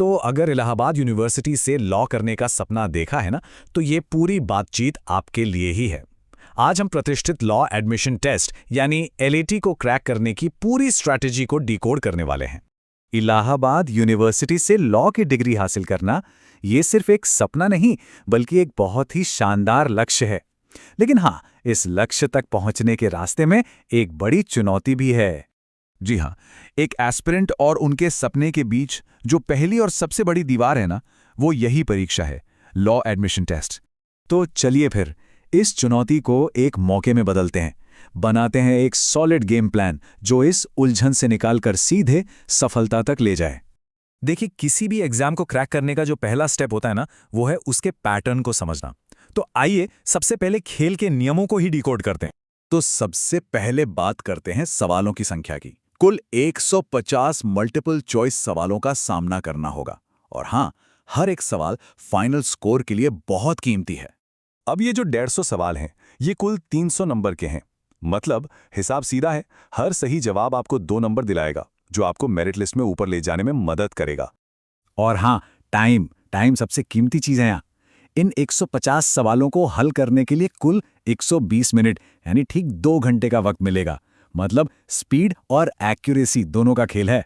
तो अगर इलाहाबाद यूनिवर्सिटी से लॉ करने का सपना देखा है ना, तो ये पूरी बातचीत आपके लिए ही है। आज हम प्रतिष्ठित लॉ एडमिशन टेस्ट यानी एलएटी को क्रैक करने की पूरी स्ट्रैटेजी को डिकोड करने वाले हैं। इलाहाबाद यूनिवर्सिटी से लॉ की डिग्री हासिल करना ये सिर्फ एक सपना नहीं बल्कि एक बहुत ही शानदार लक्ष्य है। लेकिन हाँ, इस लक्ष्य तक पहुंचने के रास्ते में एक बड़ी चुनौती भी है। जी हाँ, एक एस्पिरेंट और उनके सपने के बीच जो पहली और सबसे बड़ी दीवार है ना, वो यही परीक्षा है, लॉ एडमिशन टेस्ट। तो चलिए फिर इस चुनौती को एक मौके में बदलते हैं, बनाते हैं एक सॉलिड गेम प्लान जो इस उलझन से निकालकर सीधे सफलता तक ले जाए। देखिए, किसी भी एग्जाम को क्रैक करने का जो पहला स्टेप होता है ना, वो है उसके पैटर्न को समझना। तो आइए सबसे पहले खेल के नियमों को ही डिकोड करते हैं। तो सबसे पहले बात करते हैं सवालों की संख्या की। कुल 150 मल्टीपल चॉइस सवालों का सामना करना होगा। और हाँ, हर एक सवाल फाइनल स्कोर के लिए बहुत कीमती है। अब ये जो 150 सवाल हैं, ये कुल 300 नंबर के हैं। मतलब हिसाब सीधा है, हर सही जवाब आपको 2 नंबर दिलाएगा, जो आपको मेरिट लिस्ट में ऊपर ले जाने में मदद करेगा। और हाँ, टाइम सबसे कीमती चीज है यहाँ। इन 150 सवालों को हल करने के लिए कुल 120 मिनट यानी ठीक 2 घंटे का वक्त मिलेगा। मतलब स्पीड और एक्यूरेसी दोनों का खेल है।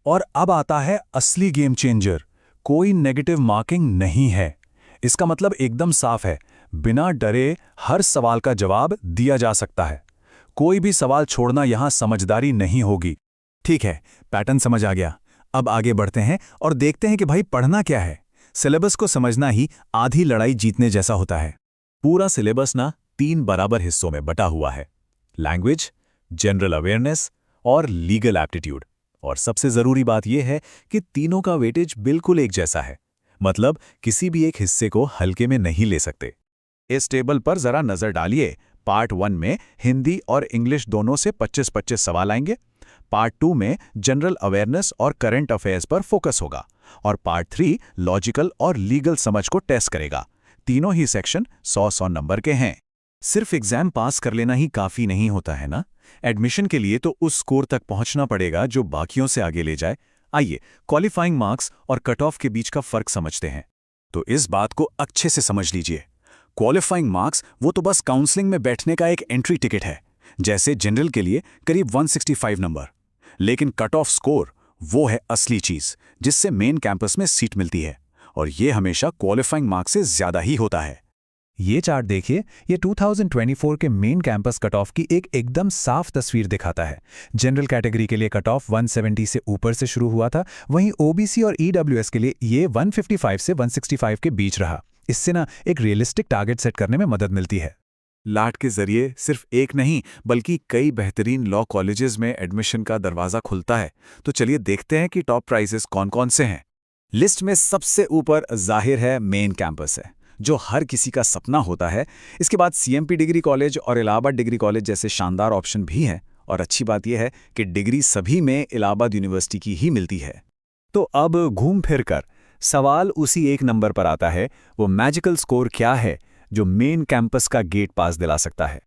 और अब आता है असली गेम चेंजर। कोई नेगेटिव मार्किंग नहीं है। इसका मतलब एकदम साफ है, बिना डरे हर सवाल का जवाब दिया जा सकता है। कोई भी सवाल छोड़ना यहां समझदारी नहीं होगी। ठीक है, पैटर्न समझ आ गया। अब आगे बढ़ते हैं और देखते हैं कि भाई पढ़ना क्या है। सिलेबस को समझना ही आधी लड़ाई जीतने जैसा होता है। पूरा सिलेबस ना 3 बराबर हिस्सों में बटा हुआ है: लैंग्वेज, जनरल अवेयरनेस और लीगल एप्टीट्यूड। और सबसे जरूरी बात यह है कि तीनों का वेटेज बिल्कुल एक जैसा है। मतलब किसी भी एक हिस्से को हल्के में नहीं ले सकते। इस टेबल पर जरा नजर डालिए। पार्ट 1 में हिंदी और इंग्लिश दोनों से 25-25 सवाल आएंगे। पार्ट 2 में जनरल अवेयरनेस और करंट अफेयर्स पर फोकस होगा। और पार्ट 3 लॉजिकल और लीगल समझ को टेस्ट करेगा। तीनों ही सेक्शन 100-100 नंबर के हैं। सिर्फ एग्जाम पास कर लेना ही काफी नहीं होता है ना। एडमिशन के लिए तो उस स्कोर तक पहुंचना पड़ेगा जो बाकियों से आगे ले जाए। आइए क्वालिफाइंग मार्क्स और कट ऑफ के बीच का फर्क समझते हैं। तो इस बात को अच्छे से समझ लीजिए। क्वालिफाइंग मार्क्स वो तो बस काउंसलिंग में बैठने का एक एंट्री टिकट है, जैसे जनरल के लिए करीब 165 नंबर। लेकिन कट ऑफ स्कोर वो है असली चीज, जिससे मेन कैंपस में सीट मिलती है। और ये हमेशा क्वालिफाइंग मार्क्स से ज्यादा ही होता है। ये चार्ट देखिए, ये 2024 के मेन कैंपस कट ऑफ की एक एकदम साफ तस्वीर दिखाता है। जनरल कैटेगरी के लिए कट ऑफ 170 से ऊपर से शुरू हुआ था, वहीं ओबीसी और ईडब्ल्यूएस के लिए ये 155 से 165 के बीच रहा। इससे ना एक रियलिस्टिक टारगेट सेट करने में मदद मिलती है। लाट के जरिए सिर्फ एक नहीं बल्कि कई बेहतरीन लॉ कॉलेजेस में एडमिशन का दरवाजा खुलता है। तो चलिए देखते हैं कि टॉप प्राइजेस कौन कौन से हैं। लिस्ट में सबसे ऊपर जाहिर है मेन कैंपस है, जो हर किसी का सपना होता है। इसके बाद सीएमपी डिग्री कॉलेज और इलाहाबाद डिग्री कॉलेज जैसे शानदार ऑप्शन भी हैं। और अच्छी बात यह है कि डिग्री सभी में इलाहाबाद यूनिवर्सिटी की ही मिलती है। तो अब घूम फिर कर सवाल उसी एक नंबर पर आता है, वो मैजिकल स्कोर क्या है जो मेन कैंपस का गेट पास दिला सकता है।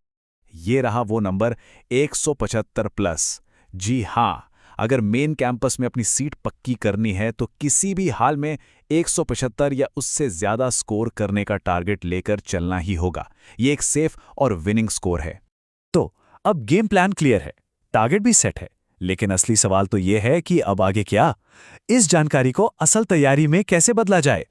ये रहा वो नंबर 175 प्लस। जी हाँ, अगर मेन कैंपस में अपनी सीट पक्की करनी है तो किसी भी हाल में 175 या उससे ज्यादा स्कोर करने का टारगेट लेकर चलना ही होगा। ये एक सेफ और विनिंग स्कोर है। तो अब गेम प्लान क्लियर है, टारगेट भी सेट है, लेकिन असली सवाल तो यह है कि अब आगे क्या? इस जानकारी को असल तैयारी में कैसे बदला जाए?